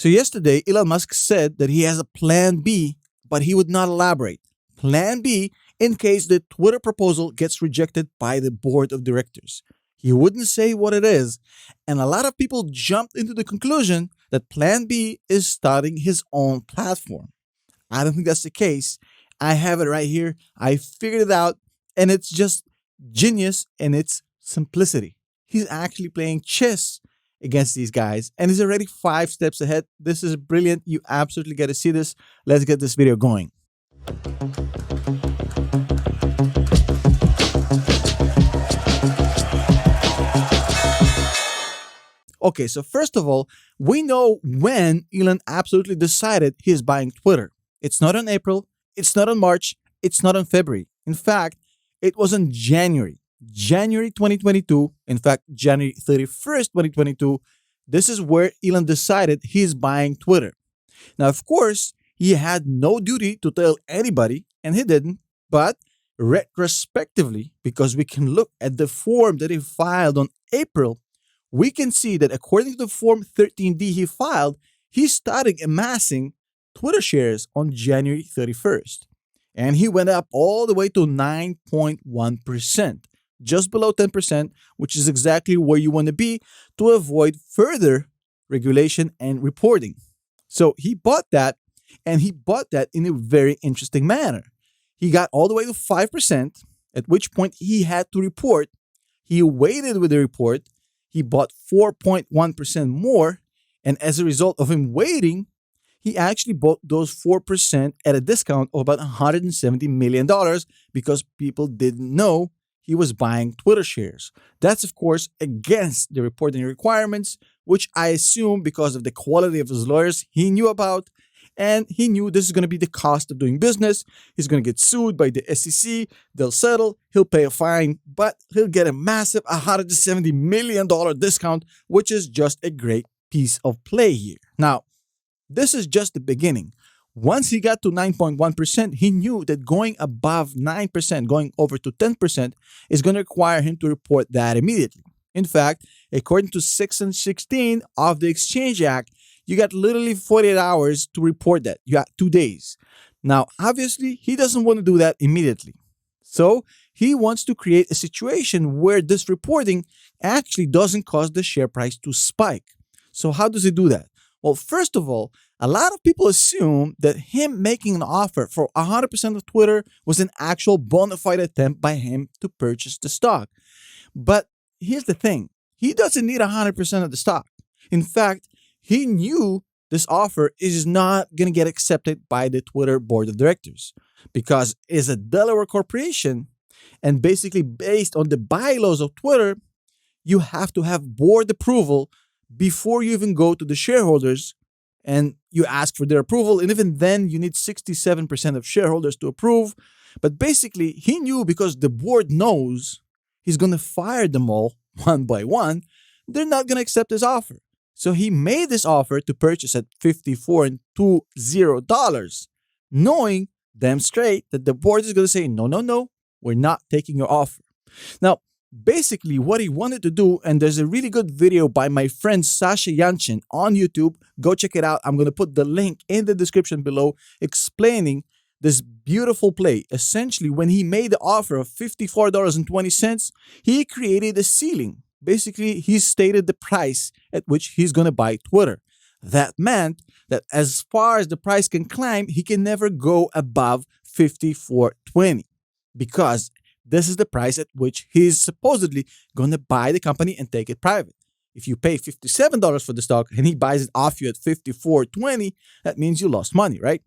So yesterday, Elon Musk said that he has a plan B, but he would not elaborate. Plan B in case the Twitter proposal gets rejected by the board of directors. He wouldn't say what it is, and a lot of people jumped into the conclusion that Plan B is starting his own platform. I don't think that's the case. I have it right here. I figured it out, and it's just genius in its simplicity. He's actually playing chess against these guys, and he's already 5 steps ahead. This is brilliant. You absolutely got to see this. Let's get this video going. Okay, so first of all, we know when Elon absolutely decided he is buying Twitter. It's not on April, it's not on March, it's not on February. In fact, it was in January 2022. In fact, January 31st, 2022. This is where Elon decided he's buying Twitter. Now, of course, he had no duty to tell anybody, and he didn't. But retrospectively, because we can look at the form that he filed on April, we can see that according to the Form 13D he filed, he started amassing Twitter shares on January 31st. And he went up all the way to 9.1%, just below 10%, which is exactly where you want to be to avoid further regulation and reporting. So he bought that, and he bought that in a very interesting manner. He got all the way to 5%, at which point he had to report. He waited with the report. He bought 4.1% more, and as a result of him waiting, he actually bought those 4% at a discount of about $170 million because people didn't know he was buying Twitter shares. That's, of course, against the reporting requirements, which I assume because of the quality of his lawyers he knew about, and he knew this is going to be the cost of doing business. He's going to get sued by the SEC. They'll settle. He'll pay a fine, but he'll get a massive $170 million discount, which is just a great piece of play here. Now, this is just the beginning. Once he got to 9.1%, he knew that going above 9%, going over to 10%, is going to require him to report that immediately. In fact, according to Section 16 of the Exchange Act, you got literally 48 hours to report that. You got 2 days. Now, obviously, he doesn't want to do that immediately. So he wants to create a situation where this reporting actually doesn't cause the share price to spike. So how does he do that? Well, first of all, a lot of people assume that him making an offer for 100% of Twitter was an actual bona fide attempt by him to purchase the stock. But here's the thing. He doesn't need 100% of the stock. In fact, he knew this offer is not going to get accepted by the Twitter board of directors because it's a Delaware corporation, and basically based on the bylaws of Twitter, you have to have board approval before you even go to the shareholders and you ask for their approval. And even then, you need 67% of shareholders to approve. But basically, he knew because the board knows he's going to fire them all one by one, they're not going to accept his offer. So he made this offer to purchase at $54.20, knowing damn straight that the board is going to say, no, we're not taking your offer. Now, basically what he wanted to do, and there's a really good video by my friend Sasha Yanchin on YouTube. Go check it out. I'm going to put the link in the description below explaining this beautiful play. Essentially, when he made the offer of $54.20, he created a ceiling. Basically, he stated the price at which he's going to buy Twitter. That meant that as far as the price can climb, he can never go above $54.20 because this is the price at which he's supposedly going to buy the company and take it private. If you pay $57 for the stock and he buys it off you at $54.20, that means you lost money, right?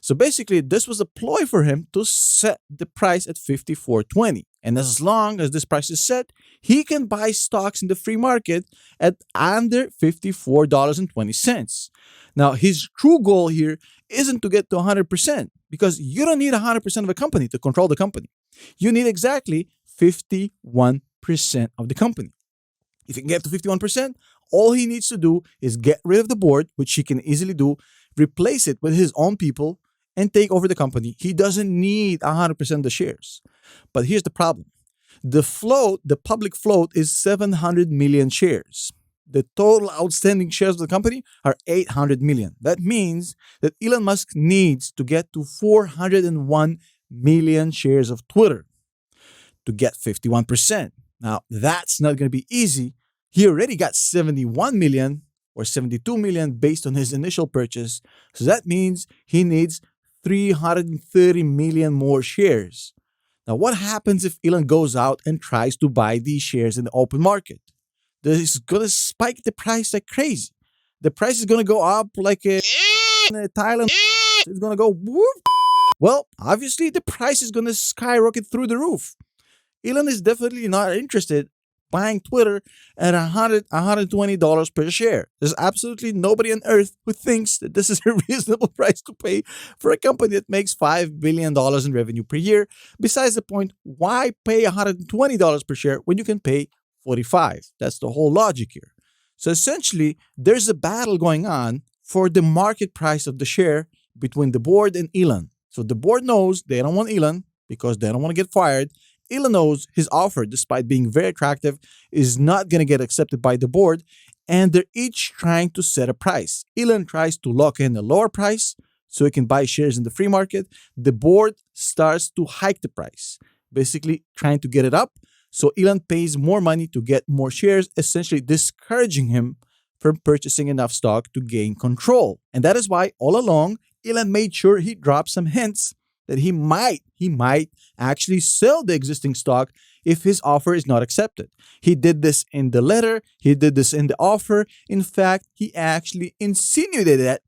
So basically, this was a ploy for him to set the price at $54.20. And as long as this price is set, he can buy stocks in the free market at under $54.20. Now, his true goal here isn't to get to 100% because you don't need 100% of a company to control the company. You need exactly 51% of the company. If he can get to 51%, all he needs to do is get rid of the board, which he can easily do, replace it with his own people, and take over the company. He doesn't need 100% of the shares. But here's the problem. The float, the public float, is 700 million shares. The total outstanding shares of the company are 800 million. That means that Elon Musk needs to get to 401 million shares of Twitter to get 51%. Now, that's not going to be easy. He already got 71 million or 72 million based on his initial purchase. So that means he needs 330 million more shares. Now, what happens if Elon goes out and tries to buy these shares in the open market? This is going to spike the price like crazy. The price is going to go up like a Thailand. It's going to go whoop. Well, obviously, the price is going to skyrocket through the roof. Elon is definitely not interested buying Twitter at $120 per share. There's absolutely nobody on earth who thinks that this is a reasonable price to pay for a company that makes $5 billion in revenue per year. Besides the point, why pay $120 per share when you can pay $45? That's the whole logic here. So essentially, there's a battle going on for the market price of the share between the board and Elon. So the board knows they don't want Elon because they don't want to get fired. Elon knows his offer, despite being very attractive, is not going to get accepted by the board, and they're each trying to set a price. Elon tries to lock in a lower price so he can buy shares in the free market. The board starts to hike the price, basically trying to get it up. So Elon pays more money to get more shares, essentially discouraging him from purchasing enough stock to gain control. And that is why all along, Elon made sure he dropped some hints that he might actually sell the existing stock if his offer is not accepted. He did this in the letter. He did this in the offer. In fact, he actually insinuated that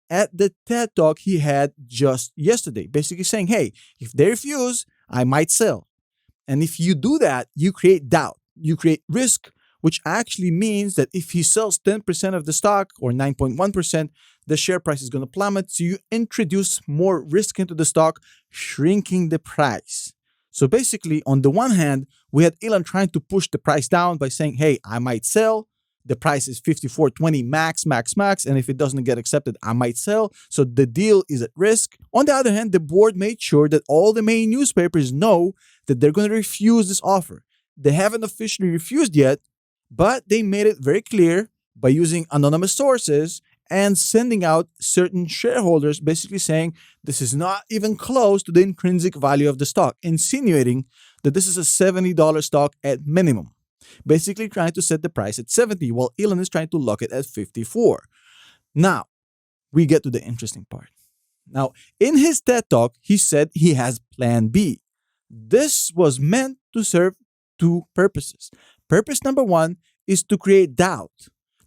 at the TED Talk he had just yesterday, basically saying, hey, if they refuse, I might sell. And if you do that, you create doubt, you create risk, which actually means that if he sells 10% of the stock or 9.1%, the share price is going to plummet. So you introduce more risk into the stock, shrinking the price. So basically, on the one hand, we had Elon trying to push the price down by saying, hey, I might sell. The price is $54.20 max. And if it doesn't get accepted, I might sell. So the deal is at risk. On the other hand, the board made sure that all the main newspapers know that they're going to refuse this offer. They haven't officially refused yet, but they made it very clear by using anonymous sources and sending out certain shareholders basically saying this is not even close to the intrinsic value of the stock, insinuating that this is a $70 stock at minimum. Basically trying to set the price at 70 while Elon is trying to lock it at 54. Now, we get to the interesting part. Now, in his TED Talk, he said he has Plan B. This was meant to serve two purposes. Purpose number one is to create doubt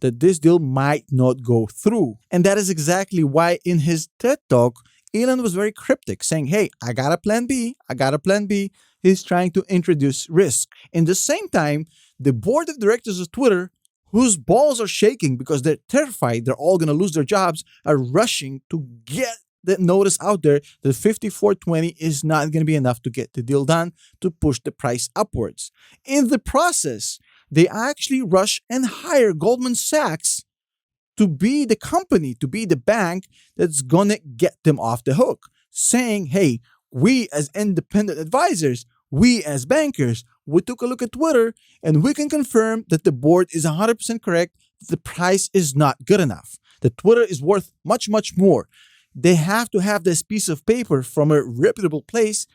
that this deal might not go through. And that is exactly why in his TED Talk, Elon was very cryptic, saying, hey, I got a plan B. He's trying to introduce risk. In the same time, the board of directors of Twitter, whose balls are shaking because they're terrified they're all going to lose their jobs, are rushing to get the notice out there that 54.20 is not going to be enough to get the deal done to push the price upwards. In the process, they actually rush and hire Goldman Sachs to be the company, to be the bank that's going to get them off the hook, saying, hey, we as independent advisors, we as bankers, we took a look at Twitter and we can confirm that the board is 100% correct, that the price is not good enough, that Twitter is worth much, much more. They have to have this piece of paper from a reputable place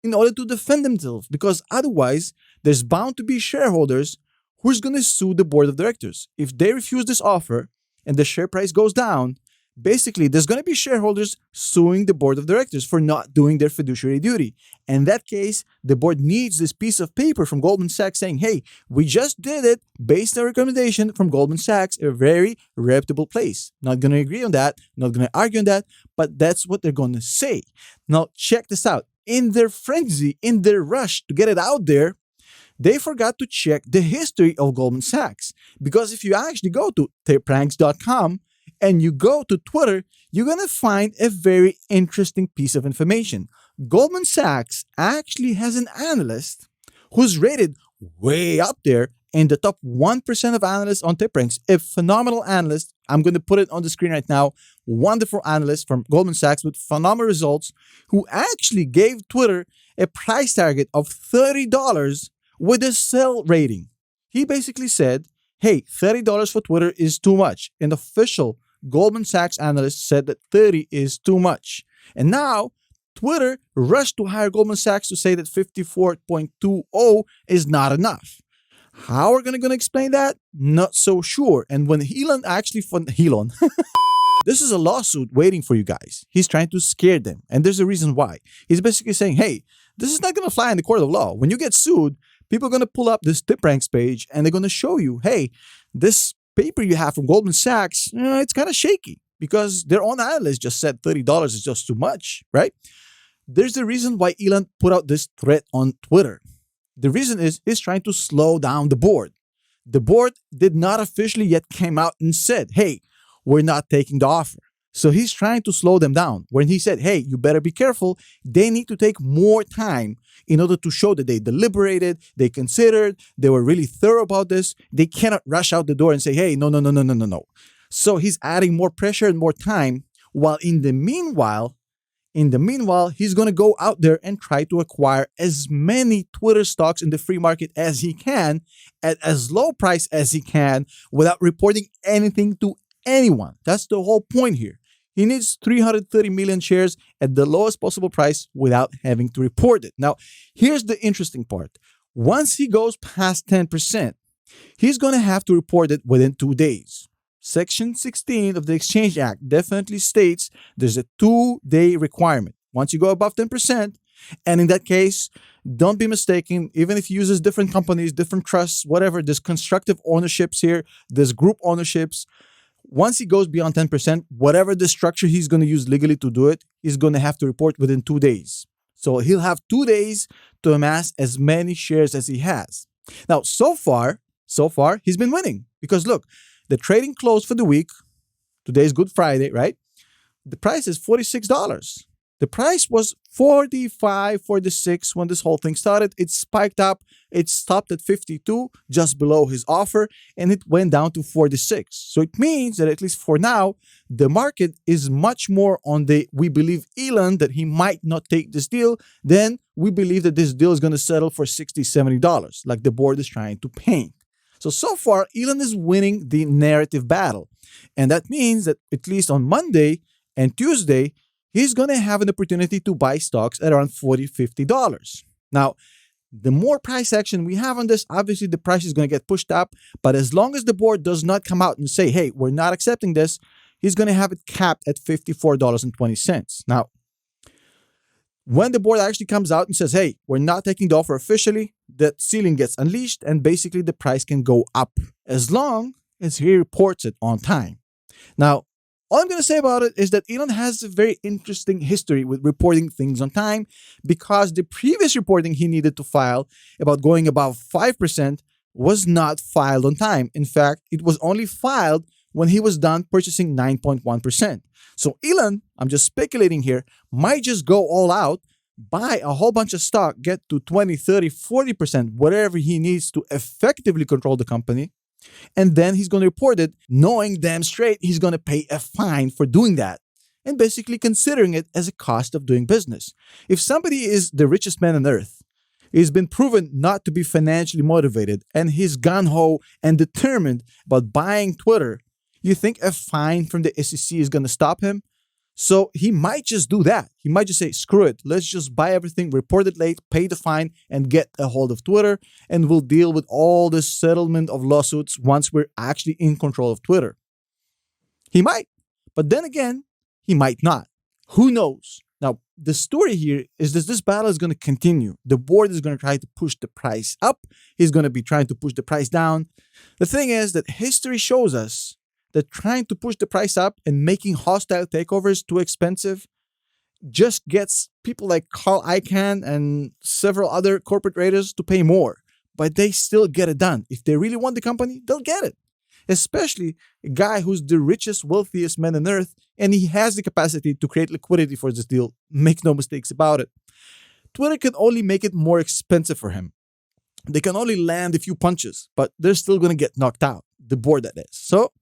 in order to defend themselves, because otherwise there's bound to be shareholders who's going to sue the board of directors. If they refuse this offer and the share price goes down, basically there's going to be shareholders suing the board of directors for not doing their fiduciary duty. In that case, the board needs this piece of paper from Goldman Sachs saying, hey, we just did it based on a recommendation from Goldman Sachs, a very reputable place. Not going to agree on that, not going to argue on that, but that's what they're going to say. Now, check this out. In their frenzy, in their rush to get it out there, they forgot to check the history of Goldman Sachs. Because if you actually go to pranks.com and you go to Twitter, you're going to find a very interesting piece of information. Goldman Sachs actually has an analyst who's rated way up there in the top 1% of analysts on TechPranks, a phenomenal analyst. I'm going to put it on the screen right now. Wonderful analyst from Goldman Sachs with phenomenal results, who actually gave Twitter a price target of $30 with a sell rating. He basically said, hey, $30 for Twitter is too much. An official Goldman Sachs analyst said that 30 is too much. And now Twitter rushed to hire Goldman Sachs to say that 54.20 is not enough. How are we going to explain that? Not so sure. And when Elon this is a lawsuit waiting for you guys. He's trying to scare them. And there's a reason why. He's basically saying, hey, this is not going to fly in the court of law. When you get sued, people are going to pull up this tip ranks page and they're going to show you, hey, this paper you have from Goldman Sachs, it's kind of shaky because their own analyst just said $30 is just too much, right? There's the reason why Elon put out this threat on Twitter. The reason is he's trying to slow down the board. The board did not officially yet came out and said, hey, we're not taking the offer. So he's trying to slow them down. When he said, hey, you better be careful, they need to take more time in order to show that they deliberated, they considered, they were really thorough about this. They cannot rush out the door and say, hey, no. So he's adding more pressure and more time, while in the meanwhile, he's going to go out there and try to acquire as many Twitter stocks in the free market as he can at as low price as he can without reporting anything to anyone. That's the whole point here. He needs 330 million shares at the lowest possible price without having to report it. Now, here's the interesting part. Once he goes past 10%, he's going to have to report it within 2 days. Section 16 of the Exchange Act definitely states there's a 2-day requirement. Once you go above 10%, and in that case, don't be mistaken, even if he uses different companies, different trusts, whatever, there's constructive ownerships here, there's group ownerships. Once he goes beyond 10%, whatever the structure he's going to use legally to do it, he's going to have to report within 2 days. So he'll have 2 days to amass as many shares as he has. Now, so far, he's been winning because look, the trading closed for the week. Today is Good Friday, right? The price is $46. The price was $45, $46 when this whole thing started. It spiked up. It stopped at 52, just below his offer, and it went down to $46. So it means that at least for now, the market is much more on the we believe Elon that he might not take this deal than we believe that this deal is going to settle for $60, $70, like the board is trying to paint. So far, Elon is winning the narrative battle. And that means that at least on Monday and Tuesday, he's going to have an opportunity to buy stocks at around $40, $50. Now, the more price action we have on this, obviously the price is going to get pushed up. But as long as the board does not come out and say, hey, we're not accepting this, he's going to have it capped at $54.20. Now, when the board actually comes out and says, hey, we're not taking the offer officially, that ceiling gets unleashed and basically the price can go up as long as he reports it on time. Now, all I'm going to say about it is that Elon has a very interesting history with reporting things on time because the previous reporting he needed to file about going above 5% was not filed on time. In fact, it was only filed when he was done purchasing 9.1%. So Elon, I'm just speculating here, might just go all out, buy a whole bunch of stock, get to 20, 30, 40%, whatever he needs to effectively control the company. And then he's going to report it, knowing damn straight he's going to pay a fine for doing that. And basically considering it as a cost of doing business. If somebody is the richest man on earth, he's been proven not to be financially motivated, and he's gung-ho and determined about buying Twitter, you think a fine from the SEC is going to stop him? So he might just do that. He might just say, screw it. Let's just buy everything, report it late, pay the fine, and get a hold of Twitter. And we'll deal with all this settlement of lawsuits once we're actually in control of Twitter. He might. But then again, he might not. Who knows? Now, the story here is that this battle is going to continue. The board is going to try to push the price up. He's going to be trying to push the price down. The thing is that history shows us that trying to push the price up and making hostile takeovers too expensive just gets people like Carl Icahn and several other corporate raiders to pay more. But they still get it done. If they really want the company, they'll get it. Especially a guy who's the richest, wealthiest man on earth, and he has the capacity to create liquidity for this deal. Make no mistakes about it. Twitter can only make it more expensive for him. They can only land a few punches, but they're still going to get knocked out. The board, that is. So